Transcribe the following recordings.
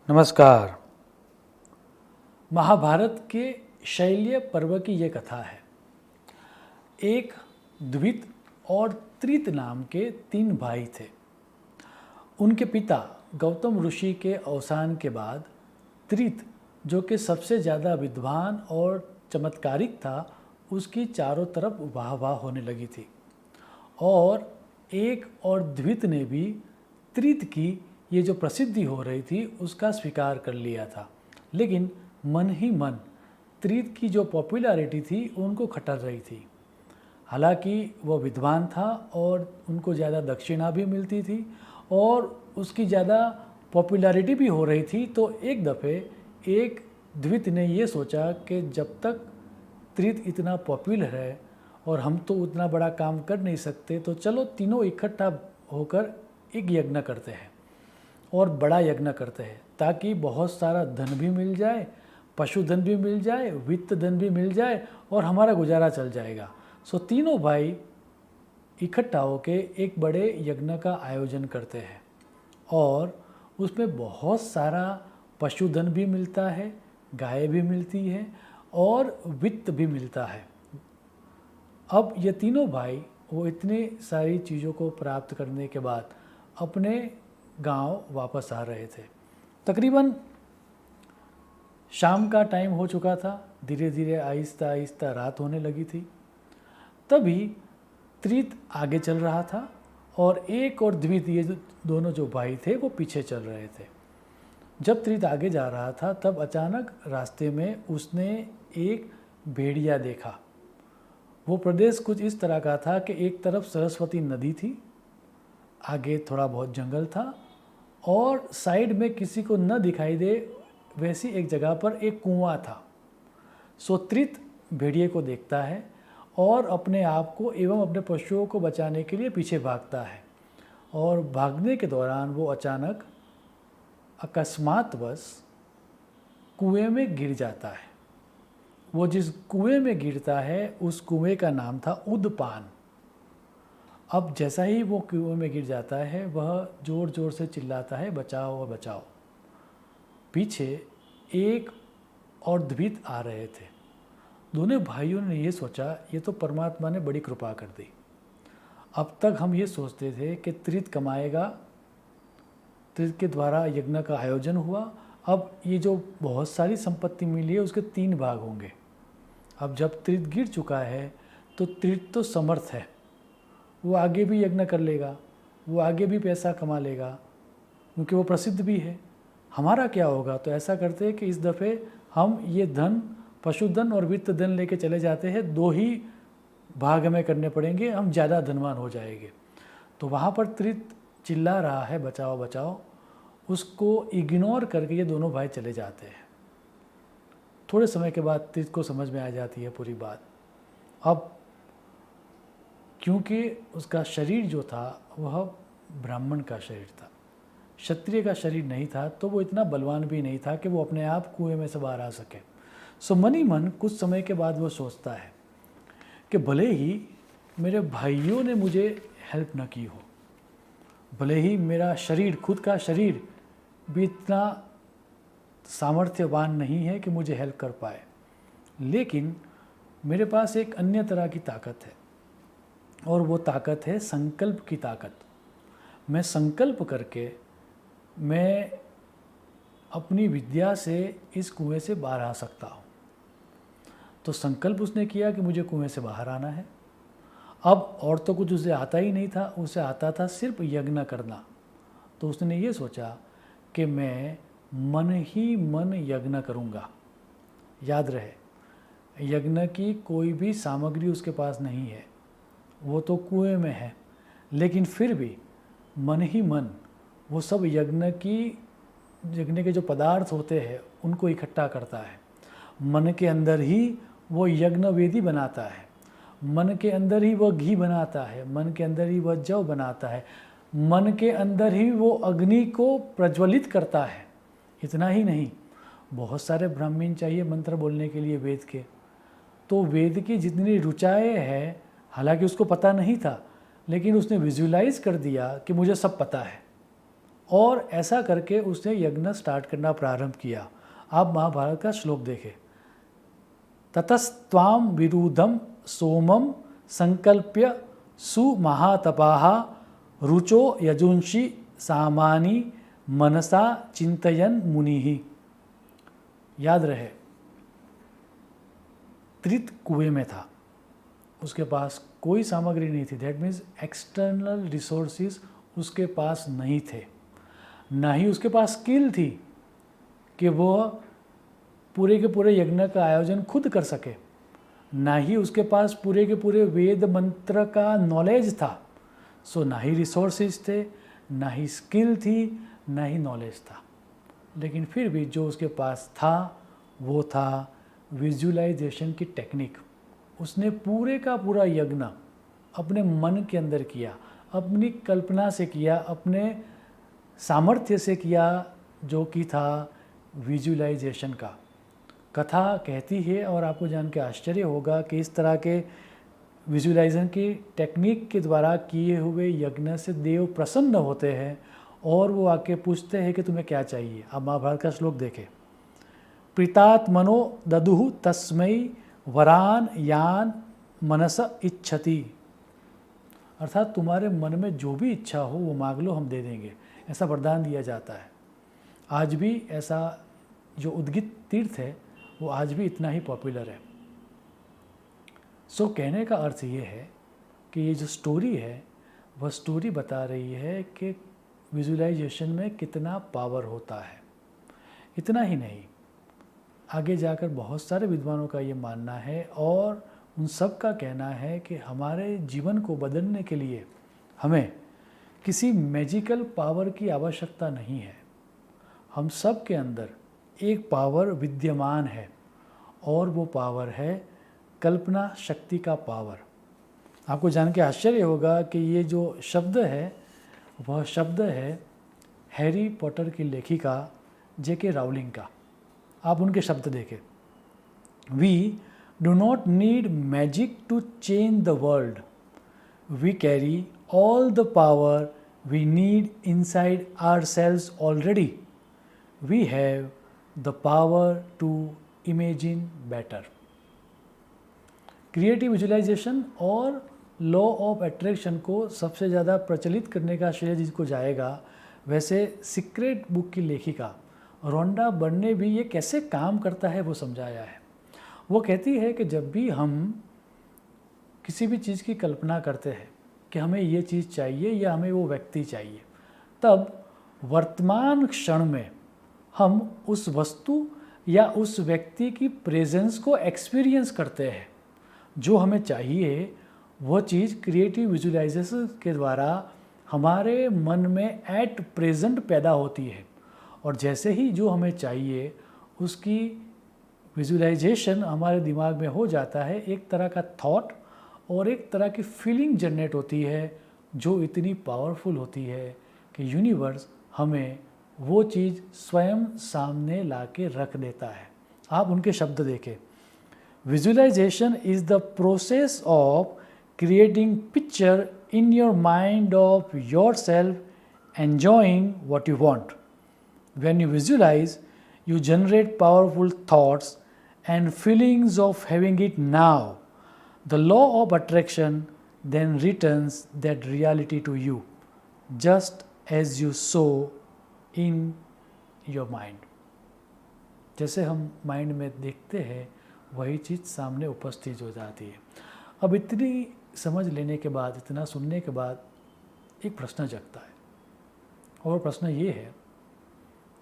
नमस्कार। महाभारत के शैल्य पर्व की ये कथा है। एक द्वित और त्रित नाम के 3 भाई थे। उनके पिता गौतम ऋषि के अवसान के बाद त्रित, जो कि सबसे ज़्यादा विद्वान और चमत्कारिक था, उसकी चारों तरफ वाह होने लगी थी। और एक और द्वित ने भी त्रित की ये जो प्रसिद्धि हो रही थी उसका स्वीकार कर लिया था, लेकिन मन ही मन त्रित की जो पॉपुलैरिटी थी उनको खटर रही थी। हालांकि वो विद्वान था और उनको ज़्यादा दक्षिणा भी मिलती थी और उसकी ज़्यादा पॉपुलैरिटी भी हो रही थी, तो एक दफ़े एक द्वित ने ये सोचा कि जब तक त्रित इतना पॉपुलर है और हम तो उतना बड़ा काम कर नहीं सकते, तो चलो तीनों इकट्ठा होकर एक यज्ञ करते हैं और बड़ा यज्ञ करते हैं, ताकि बहुत सारा धन भी मिल जाए, पशुधन भी मिल जाए, वित्त धन भी मिल जाए और हमारा गुजारा चल जाएगा। सो तीनों भाई इकट्ठा होके एक बड़े यज्ञ का आयोजन करते हैं और उसमें बहुत सारा पशुधन भी मिलता है, गाय भी मिलती है और वित्त भी मिलता है। अब ये तीनों भाई वो इतनी सारी चीज़ों को प्राप्त करने के बाद अपने गांव वापस आ रहे थे। तकरीबन शाम का टाइम हो चुका था, धीरे धीरे आहिस्ता आहिस्ता रात होने लगी थी। तभी त्रित आगे चल रहा था और एक और द्वित, ये दोनों जो भाई थे वो पीछे चल रहे थे। जब त्रित आगे जा रहा था तब अचानक रास्ते में उसने एक भेड़िया देखा। वो प्रदेश कुछ इस तरह का था कि एक तरफ सरस्वती नदी थी, आगे थोड़ा बहुत जंगल था और साइड में किसी को न दिखाई दे वैसी एक जगह पर एक कुआं था। सो त्रित भेड़िए को देखता है और अपने आप को एवं अपने पशुओं को बचाने के लिए पीछे भागता है और भागने के दौरान वो अचानक अकस्मातवश कुएं में गिर जाता है। वो जिस कुएं में गिरता है उस कुएं का नाम था उदपान। अब जैसा ही वो कुएं में गिर जाता है वह ज़ोर ज़ोर से चिल्लाता है, बचाओ और बचाओ। पीछे एक और द्वित आ रहे थे। दोनों भाइयों ने ये सोचा ये तो परमात्मा ने बड़ी कृपा कर दी। अब तक हम ये सोचते थे कि त्रित कमाएगा, त्रित के द्वारा यज्ञ का आयोजन हुआ, अब ये जो बहुत सारी संपत्ति मिली है उसके 3 भाग होंगे। अब जब त्रित गिर चुका है तो त्रित तो समर्थ है, वो आगे भी यज्ञ कर लेगा, वो आगे भी पैसा कमा लेगा क्योंकि वो प्रसिद्ध भी है। हमारा क्या होगा? तो ऐसा करते हैं कि इस दफ़े हम ये धन, पशुधन और वित्त धन लेके चले जाते हैं, 2 ही भाग हमें करने पड़ेंगे, हम ज़्यादा धनवान हो जाएंगे। तो वहाँ पर त्रित चिल्ला रहा है बचाओ बचाओ, उसको इग्नोर करके ये दोनों भाई चले जाते हैं। थोड़े समय के बाद त्रित को समझ में आ जाती है पूरी बात। अब क्योंकि उसका शरीर जो था वह ब्राह्मण का शरीर था, क्षत्रिय का शरीर नहीं था, तो वो इतना बलवान भी नहीं था कि वो अपने आप कुएं में से बाहर आ सके। सो मन ही मन कुछ समय के बाद वो सोचता है कि भले ही मेरे भाइयों ने मुझे हेल्प न की हो, भले ही मेरा शरीर, खुद का शरीर भी इतना सामर्थ्यवान नहीं है कि मुझे हेल्प कर पाए, लेकिन मेरे पास एक अन्य तरह की ताकत है और वो ताकत है संकल्प की ताकत। मैं संकल्प करके मैं अपनी विद्या से इस कुएं से बाहर आ सकता हूँ। तो संकल्प उसने किया कि मुझे कुएं से बाहर आना है। अब और तो कुछ उसे आता ही नहीं था, उसे आता था सिर्फ यज्ञ करना। तो उसने ये सोचा कि मैं मन ही मन यज्ञ करूँगा। याद रहे, यज्ञ की कोई भी सामग्री उसके पास नहीं है, वो तो कुएं में है, लेकिन फिर भी मन ही मन वो सब यज्ञ के जो पदार्थ होते हैं उनको इकट्ठा करता है। मन के अंदर ही वो यज्ञ वेदी बनाता है, मन के अंदर ही वह घी बनाता है, मन के अंदर ही वह जव बनाता है, मन के अंदर ही वो अग्नि को प्रज्वलित करता है। इतना ही नहीं, बहुत सारे ब्राह्मण चाहिए मंत्र बोलने के लिए वेद के, तो वेद की जितनी ऋचाएँ हैं, हालांकि उसको पता नहीं था, लेकिन उसने विजुलाइज कर दिया कि मुझे सब पता है और ऐसा करके उसने यज्ञ स्टार्ट करना प्रारंभ किया। आप महाभारत का श्लोक देखें, ततस्त्वां विरुद्धम सोमम संकल्प्य सुमहातपाः रुचो यजुंषि सामानि मनसा चिंतयन मुनिः। याद रहे, त्रित कुएं में था, उसके पास कोई सामग्री नहीं थी, दैट मीन्स एक्सटर्नल रिसोर्सेज उसके पास नहीं थे, ना ही उसके पास स्किल थी कि वह पूरे के पूरे यज्ञ का आयोजन खुद कर सके, ना ही उसके पास पूरे के पूरे वेद मंत्र का नॉलेज था। सो ना ही रिसोर्सेज थे, ना ही स्किल थी, ना ही नॉलेज था। लेकिन फिर भी जो उसके पास था वो था विजुअलाइजेशन की टेक्निक। उसने पूरे का पूरा यज्ञ अपने मन के अंदर किया, अपनी कल्पना से किया, अपने सामर्थ्य से किया, जो कि था विजुअलाइजेशन का। कथा कहती है, और आपको जान के आश्चर्य होगा कि इस तरह के विजुअलाइजेशन की टेक्निक के द्वारा किए हुए यज्ञ से देव प्रसन्न होते हैं और वो आके पूछते हैं कि तुम्हें क्या चाहिए। आप महाभारत का श्लोक देखें, प्रीतात्मनो ददुः तस्मै वरान यान मनस इच्छति, अर्थात तुम्हारे मन में जो भी इच्छा हो वो मांग लो, हम दे देंगे, ऐसा वरदान दिया जाता है। आज भी ऐसा जो उद्गित तीर्थ है वो आज भी इतना ही पॉपुलर है। सो कहने का अर्थ ये है कि ये जो स्टोरी है वह स्टोरी बता रही है कि विजुअलाइजेशन में कितना पावर होता है। इतना ही नहीं, आगे जाकर बहुत सारे विद्वानों का ये मानना है और उन सब का कहना है कि हमारे जीवन को बदलने के लिए हमें किसी मैजिकल पावर की आवश्यकता नहीं है। हम सब के अंदर एक पावर विद्यमान है और वो पावर है कल्पना शक्ति का पावर। आपको जान के आश्चर्य होगा कि ये जो शब्द है वह शब्द है हैरी पॉटर की लेखिका J.K. राउलिंग का। आप उनके शब्द देखें, we do not need magic to change the world, we carry all the power we need inside ourselves already, we have the power to imagine better. Creative visualization और law of attraction को सबसे ज़्यादा प्रचलित करने का श्रेय जिसको जाएगा, वैसे सीक्रेट बुक की लेखिका रोंडा बर्न ने भी ये कैसे काम करता है वो समझाया है। वो कहती है कि जब भी हम किसी भी चीज़ की कल्पना करते हैं कि हमें ये चीज़ चाहिए या हमें वो व्यक्ति चाहिए, तब वर्तमान क्षण में हम उस वस्तु या उस व्यक्ति की प्रेजेंस को एक्सपीरियंस करते हैं। जो हमें चाहिए वो चीज़ क्रिएटिव विजुअलाइजेशन के द्वारा हमारे मन में एट प्रेजेंट पैदा होती है, और जैसे ही जो हमें चाहिए उसकी विजुअलाइजेशन हमारे दिमाग में हो जाता है, एक तरह का थॉट और एक तरह की फीलिंग जनरेट होती है जो इतनी पावरफुल होती है कि यूनिवर्स हमें वो चीज़ स्वयं सामने ला के रख देता है। आप उनके शब्द देखें, visualization is the process of creating picture in your mind of yourself enjoying what you want. When you visualize, you generate powerful thoughts and feelings of having it now. The law of attraction then returns that reality to you, just as you saw in your mind. जैसे हम mind में देखते हैं वही चीज़ सामने उपस्थित हो जाती है। अब इतनी समझ लेने के बाद, इतना सुनने के बाद एक प्रश्न जगता है, और प्रश्न ये है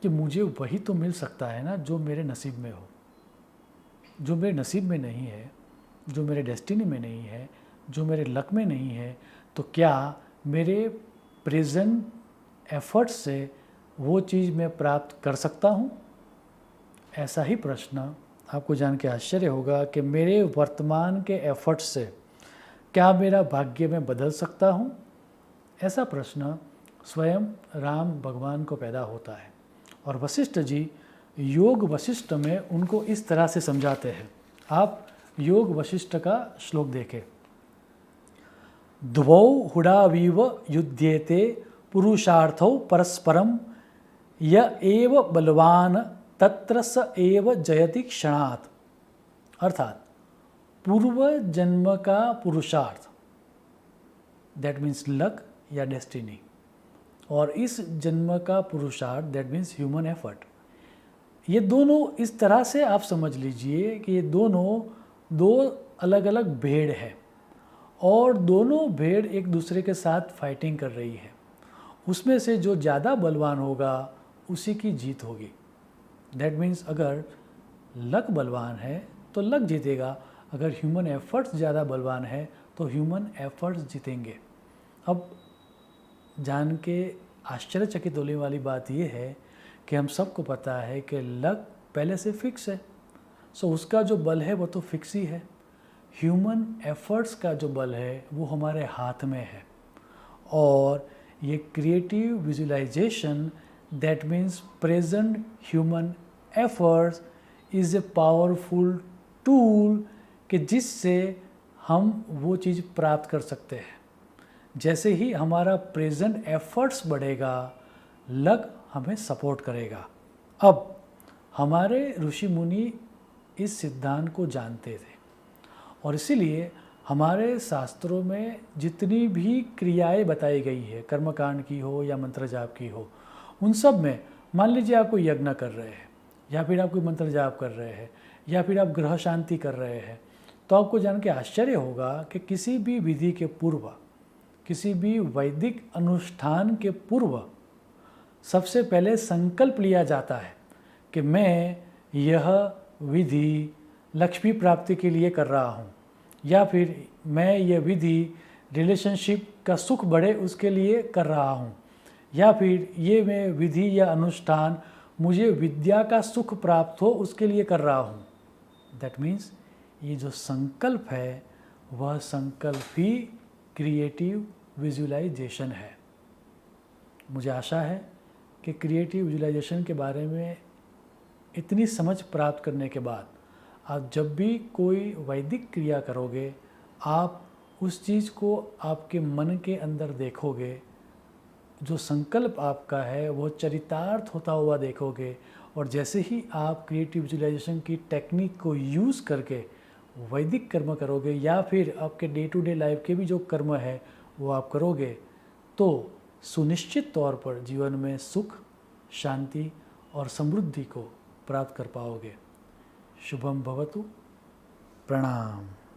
कि मुझे वही तो मिल सकता है ना जो मेरे नसीब में हो। जो मेरे नसीब में नहीं है, जो मेरे डेस्टिनी में नहीं है, जो मेरे लक में नहीं है, तो क्या मेरे प्रेजेंट एफर्ट्स से वो चीज़ मैं प्राप्त कर सकता हूँ? ऐसा ही प्रश्न आपको जान के आश्चर्य होगा कि मेरे वर्तमान के एफर्ट्स से क्या मेरा भाग्य मैं बदल सकता हूँ? ऐसा प्रश्न स्वयं राम भगवान को पैदा होता है, और वशिष्ठ जी योग वशिष्ठ में उनको इस तरह से समझाते हैं। आप योग वशिष्ठ का श्लोक देखें, द्वौ हुडावीव युध्येते पुरुषार्थौ परस्परम य एव बलवान तत्र स एव जयति क्षणात्। अर्थात पूर्व जन्म का पुरुषार्थ, दैट मीन्स लक या डेस्टिनी, और इस जन्म का पुरुषार्थ, दैट मीन्स ह्यूमन एफर्ट, ये दोनों इस तरह से आप समझ लीजिए कि ये दोनों दो अलग अलग भेड़ है और दोनों भेड़ एक दूसरे के साथ फाइटिंग कर रही है। उसमें से जो ज़्यादा बलवान होगा उसी की जीत होगी। दैट मीन्स अगर लक बलवान है तो लक जीतेगा, अगर ह्यूमन एफर्ट्स ज़्यादा बलवान है तो ह्यूमन एफर्ट्स जीतेंगे। अब जान के आश्चर्यचकित होने वाली बात यह है कि हम सबको पता है कि लक पहले से फिक्स है, सो उसका जो बल है वो तो फिक्स ही है। ह्यूमन एफर्ट्स का जो बल है वो हमारे हाथ में है, और ये creative visualization, that means present human efforts, is a powerful tool कि जिससे हम वो चीज़ प्राप्त कर सकते हैं। जैसे ही हमारा प्रेजेंट एफर्ट्स बढ़ेगा, लक हमें सपोर्ट करेगा। अब हमारे ऋषि मुनि इस सिद्धांत को जानते थे और इसीलिए हमारे शास्त्रों में जितनी भी क्रियाएं बताई गई है, कर्मकांड की हो या मंत्र जाप की हो, उन सब में मान लीजिए आप कोई यज्ञ कर रहे हैं या फिर आप कोई मंत्र जाप कर रहे हैं या फिर आप ग्रह शांति कर रहे हैं, तो आपको जान के आश्चर्य होगा कि किसी भी विधि के पूर्व, किसी भी वैदिक अनुष्ठान के पूर्व सबसे पहले संकल्प लिया जाता है कि मैं यह विधि लक्ष्मी प्राप्ति के लिए कर रहा हूँ, या फिर मैं यह विधि रिलेशनशिप का सुख बढ़े उसके लिए कर रहा हूँ, या फिर ये मैं विधि या अनुष्ठान मुझे विद्या का सुख प्राप्त हो उसके लिए कर रहा हूँ। दैट मीन्स ये जो संकल्प है वह संकल्प ही क्रिएटिव विजुअलाइजेशन है। मुझे आशा है कि क्रिएटिव विजुअलाइजेशन के बारे में इतनी समझ प्राप्त करने के बाद आप जब भी कोई वैदिक क्रिया करोगे, आप उस चीज़ को आपके मन के अंदर देखोगे, जो संकल्प आपका है वो चरितार्थ होता हुआ देखोगे, और जैसे ही आप क्रिएटिव विजुअलाइजेशन की टेक्निक को यूज़ करके वैदिक कर्म करोगे या फिर आपके डे टू डे लाइफ के भी जो कर्म है वो आप करोगे, तो सुनिश्चित तौर पर जीवन में सुख, शांति और समृद्धि को प्राप्त कर पाओगे। शुभम भवतु। प्रणाम।